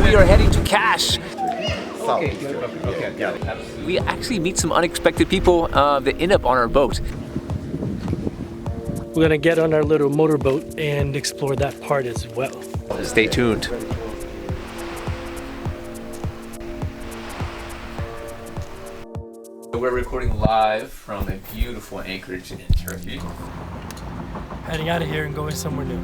we are heading to Cash. Okay. We actually meet some unexpected people that end up on our boat. We're gonna get on our little motorboat and explore that part as well. Stay tuned. We're recording live from a beautiful anchorage in Turkey. Heading out of here and going somewhere new.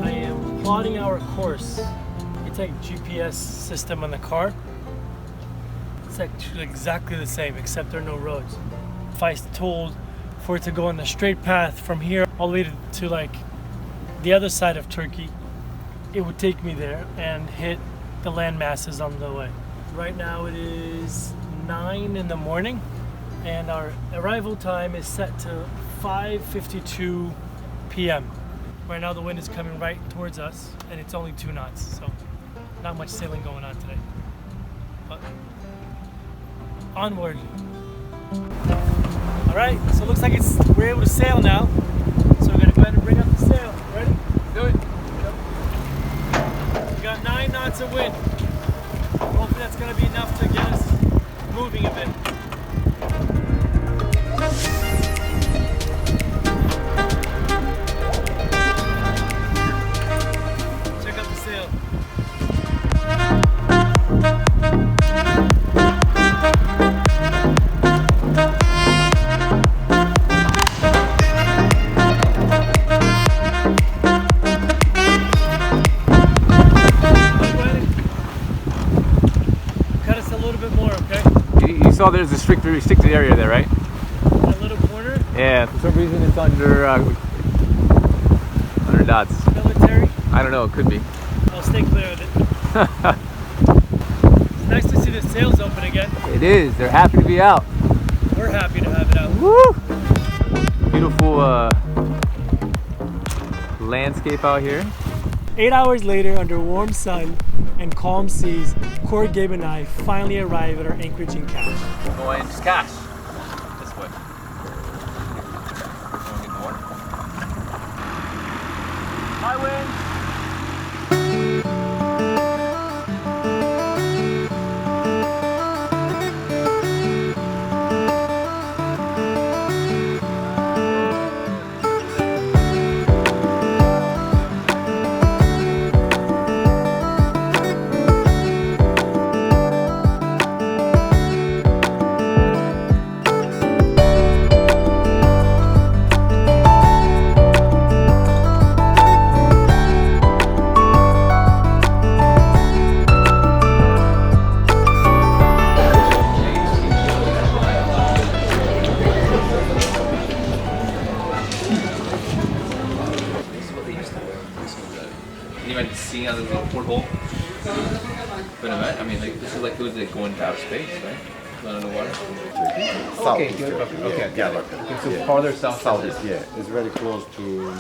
I am plotting our course. It's like GPS system on the car. It's actually exactly the same, except there are no roads. If I told for it to go on the straight path from here all the way to like the other side of Turkey, it would take me there and hit the land masses on the way. Right now it is 9 in the morning and our arrival time is set to 5:52 p.m. Right now the wind is coming right towards us and it's only 2 knots, so not much sailing going on today. But onward. All right, so it looks like we're able to sail now. So we're gonna go ahead and bring up the sail. Ready? Do it. We got 9 knots of wind. Hopefully that's gonna be enough to get us moving a bit. Check out the sail. So there's a restricted area there, right? That little corner? Yeah, for some reason it's under dots. Military? I don't know, it could be. I'll stay clear of it. It's nice to see the sails open again. It is, they're happy to be out. We're happy to have it out. Woo! Beautiful landscape out here. 8 hours later, under warm sun and calm seas, Corey, Gabe, and I finally arrive at our anchorage in Cash. We're going to Cash. This way. Going to get more. High wind. Seeing out of the little porthole. But I mean, like, this is like it was like going to outer space, right? Going underwater. Okay, so farther south. Southeast, yeah. It's very close to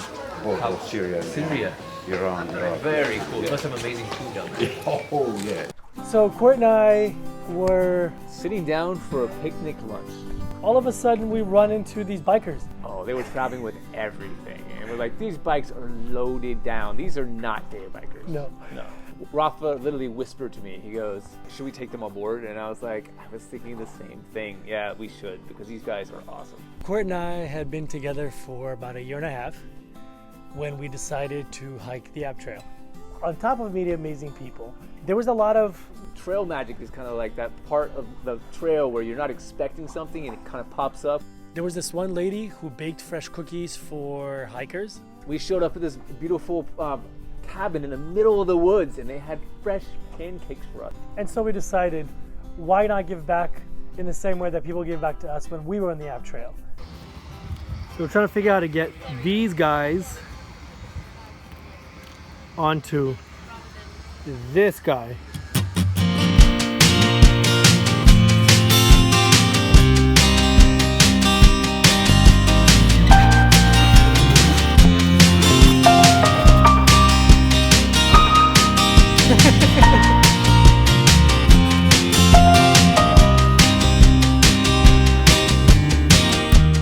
both of Syria and Iran. Very cool. You must have amazing food down there. Oh, yeah. So Court and I were Sitting down for a picnic lunch. all of a sudden we run into these bikers. Oh, they were traveling with everything. And we're like, these bikes are loaded down. These are not day bikers. No. Rafa literally whispered to me, he goes, should we take them on board? And I was like, I was thinking the same thing. Yeah, we should, because these guys are awesome. Court and I had been together for about a year and a half when we decided to hike the App Trail. On top of meeting amazing people, there was a lot of Trail magic is kind of like that part of the trail where you're not expecting something and it kind of pops up. There was this one lady who baked fresh cookies for hikers. We showed up at this beautiful cabin in the middle of the woods and they had fresh pancakes for us. And so we decided, why not give back in the same way that people gave back to us when we were on the App Trail? So we're trying to figure out how to get these guys onto this guy.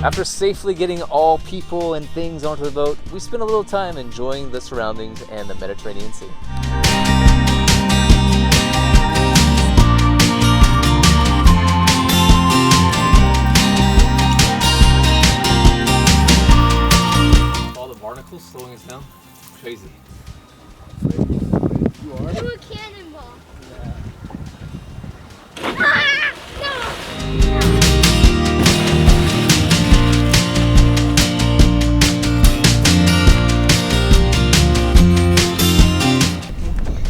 After safely getting all people and things onto the boat, we spent a little time enjoying the surroundings and the Mediterranean Sea. All the barnacles slowing us down. Crazy. Do a cannonball. Ah! No!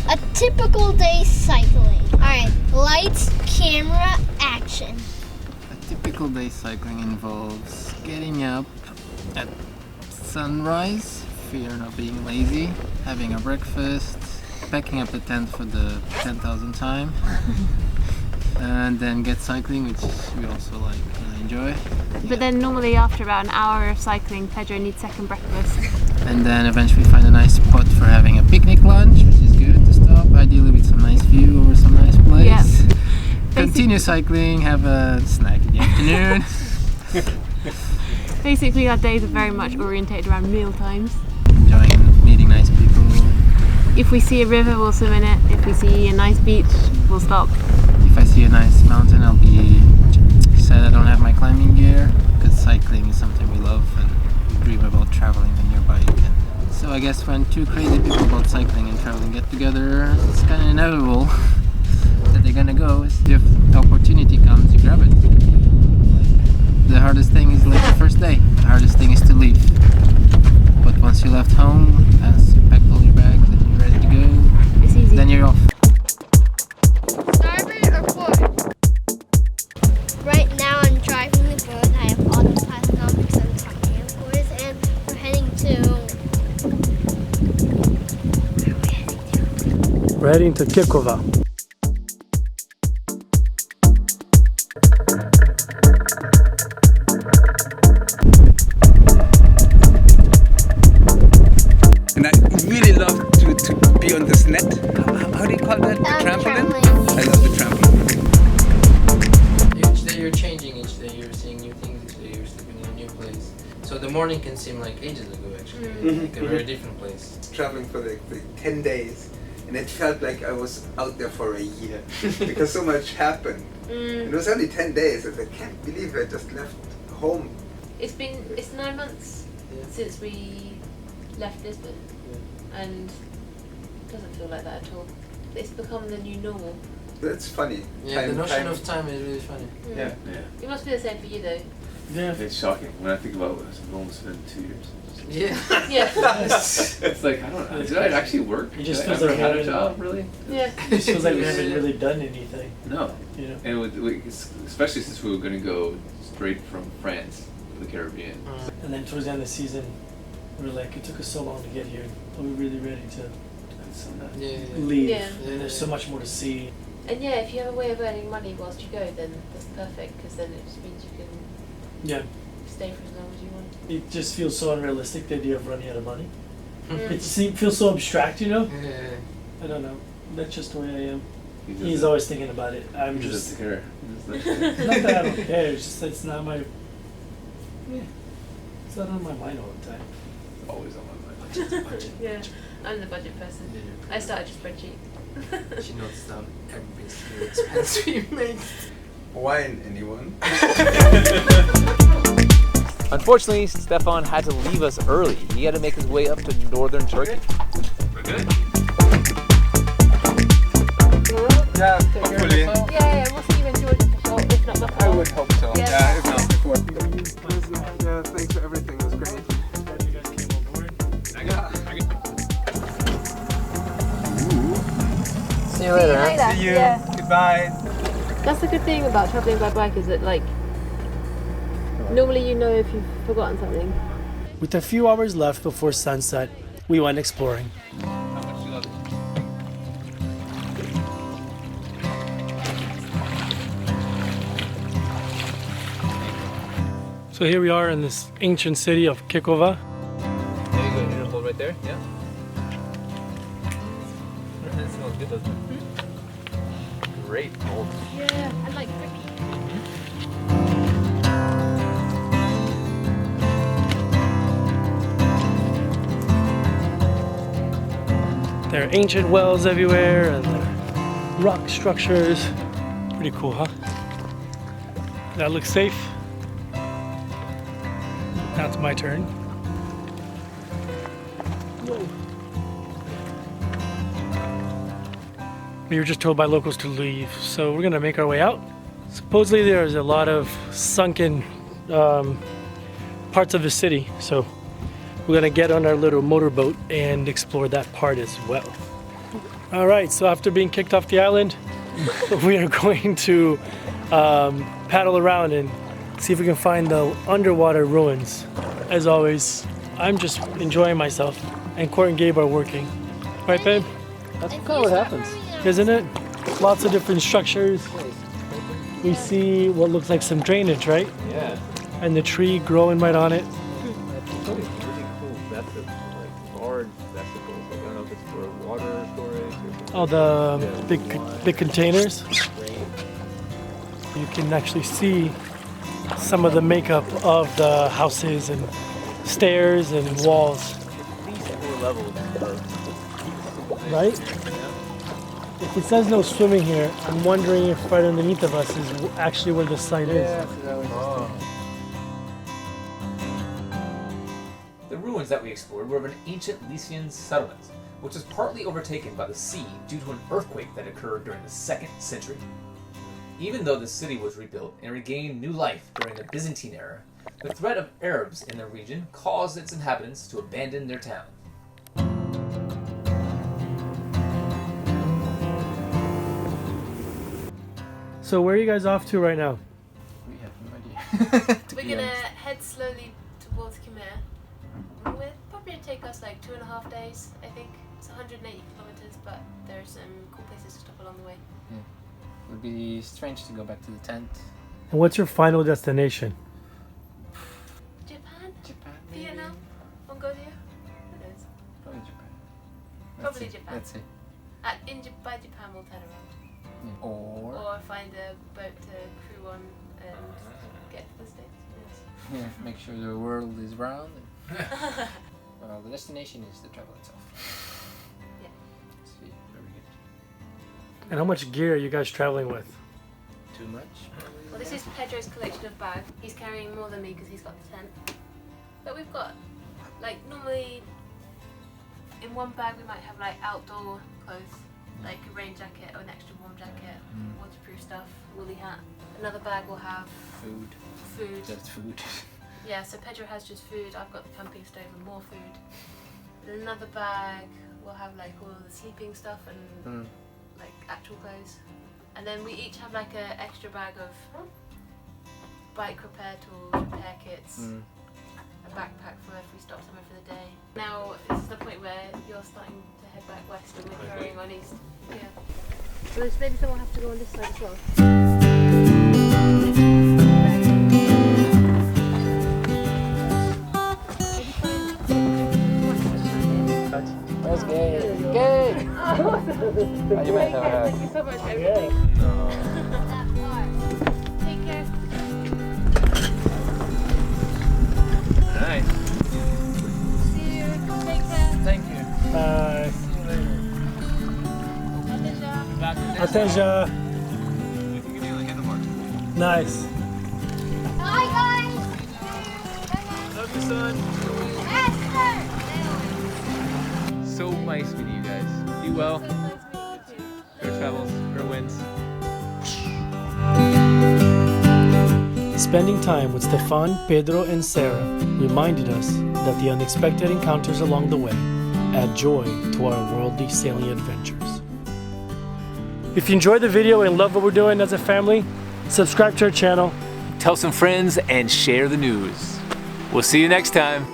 A typical day cycling. Alright, lights, camera, action. A typical day cycling involves getting up at sunrise, if you're not being lazy, having a breakfast, packing up the tent for the 10,000th time, and then get cycling, which we also like and enjoy. But then normally after about an hour of cycling, Pedro needs second breakfast. And then eventually find a nice spot for having a picnic lunch, which is good to stop, ideally with some nice view over some nice place. Yep. Continue cycling, have a snack in the afternoon. Basically our days are very much orientated around meal times. Enjoying meeting nice people. If we see a river, we'll swim in it. If we see a nice beach, we'll stop. If I see a nice mountain, I'll be sad I don't have my climbing gear, because cycling is something we love and we dream about traveling on your bike. And so I guess when two crazy people about cycling and traveling get together, it's kind of inevitable that they're gonna go. If the opportunity comes, you grab it. The hardest thing is like the first day. The hardest thing is to leave. But once you left home, as you packed all your bags and you're ready to go, It's easy. then you're off. Starboard or forward? Right now I'm driving the boat. I have autopilot on because I'm talking, of course, and we're heading to... Where are we heading to? We're heading to Kekova. And I really love to be on this net. How do you call that? Trampoline? I love the trampoline. Each day you're changing, each day you're seeing new things, each day you're sleeping in a new place. So the morning can seem like ages ago actually, like a very different place. Traveling for like 10 days, and it felt like I was out there for a year because so much happened. It was only 10 days, and I can't believe I just left home. It's 9 months since we left Lisbon, and it doesn't feel like that at all. It's become the new normal. That's funny. Yeah, the notion of time is really funny. Yeah. It must be the same for you though. Yeah. It's shocking when I think about it. It's almost been 2 years. Yeah. Yeah. It's like, I don't know. Did I actually work? It just Did I feels ever like had a having- job, really? Yeah. It feels like we haven't really done anything, No. you know. And especially since we were going to go straight from France to the Caribbean. And then towards the end of the season, we were like, it took us so long to get here. Are we really ready to That's so nuts. leave? Yeah. And there's so much more to see. And yeah, if you have a way of earning money whilst you go, then that's perfect because then it just means you can Yeah. stay for as long as you want. It just feels so unrealistic, the idea of running out of money. Mm. It feels so abstract, you know? Yeah. I don't know. That's just the way I am. He He's doesn't- always thinking about it. I'm he just... doesn't care. He doesn't Not that I don't care, it's just it's not my... Yeah. It's not on my mind all the time. It's always on my mind. Yeah, I'm the budget person. I started a spreadsheet. She notes down every single expense we make. Wine, anyone? Unfortunately, Stefan had to leave us early. He had to make his way up to northern Turkey. We're good. Yeah, hopefully. Yeah, we'll see you in Georgia for sure, if not before. I would hope so. Yeah. Yeah, if not before. Yeah, thanks for everything. It was great. Glad you guys came on board. See you later. huh? See you. Yeah. Goodbye. That's the good thing about travelling by bike is that like normally you know if you've forgotten something. With a few hours left before sunset, we went exploring. So here we are in this ancient city of Kekova. There you go. You're gonna hold right there? Yeah? That smells good, doesn't it? Great. Old. Yeah, and like There are ancient wells everywhere and there are rock structures. Pretty cool, huh? That looks safe. Now it's my turn. Whoa. We were just told by locals to leave, so we're gonna make our way out. Supposedly there's a lot of sunken parts of the city, so we're gonna get on our little motorboat and explore that part as well. All right, so after being kicked off the island, we are going to paddle around and see if we can find the underwater ruins. As always, I'm just enjoying myself, and Court and Gabe are working. Right, babe? That's kind of what happens. Isn't it? Lots of different structures. We see what looks like some drainage, right? Yeah. And the tree growing right on it. That's really cool. That's like large vesicles. Like, I don't know if it's for water storage or All the big containers. You can actually see some of the makeup of the houses and stairs and walls. at least 4 levels of Right? If it says no swimming here, I'm wondering if right underneath of us is actually where the site is. The ruins that we explored were of an ancient Lycian settlement, which was partly overtaken by the sea due to an earthquake that occurred during the 2nd century. Even though the city was rebuilt and regained new life during the Byzantine era, the threat of Arabs in the region caused its inhabitants to abandon their town. So where are you guys off to right now? We have no idea. We're gonna head slowly towards Khmer. We'll probably take us like 2.5 days, I think. It's 180 kilometers, but there's some cool places to stop along the way. Yeah. It would be strange to go back to the tent. And what's your final destination? Japan? Japan, maybe? Vietnam? Mongolia? Who knows? Probably Japan. Probably see. Japan. Let's see. By Japan we'll turn around. Yeah. Or find a boat to crew on and get to the States. Yes. Yeah, make sure the world is round. Well, the destination is the travel itself. Yeah. Sweet, very good. And how much gear are you guys traveling with? Too much? Well, this is Pedro's collection of bags. He's carrying more than me because he's got the tent. But we've got, like, normally in one bag we might have like outdoor clothes, like a rain jacket or an extra warm jacket, waterproof stuff, woolly hat. Another bag will have food. Just food. Yeah, so Pedro has just food. I've got the camping stove and more food. And another bag will have like all the sleeping stuff and like actual clothes. And then we each have like an extra bag of bike repair tools, repair kits, a backpack for if we stop somewhere for the day. Now this is the point where you're starting to head back west and we're carrying on east. Yeah. So there's maybe someone have to go on this side as well. Where's Gabe? Gabe! You might have a Thank you so much for everything. No. Take care. Nice. See you. Take care. Thank you. Bye. Attention. Attention. Nice. Hi guys. Love you, son. Yes, sir. So nice meeting you guys. Be well. So nice meeting you too. Fair travels. Fair winds. Spending time with Stefan, Pedro, and Sarah reminded us that the unexpected encounters along the way add joy to our worldly sailing adventures. If you enjoyed the video and love what we're doing as a family, subscribe to our channel. Tell some friends and share the news. We'll see you next time.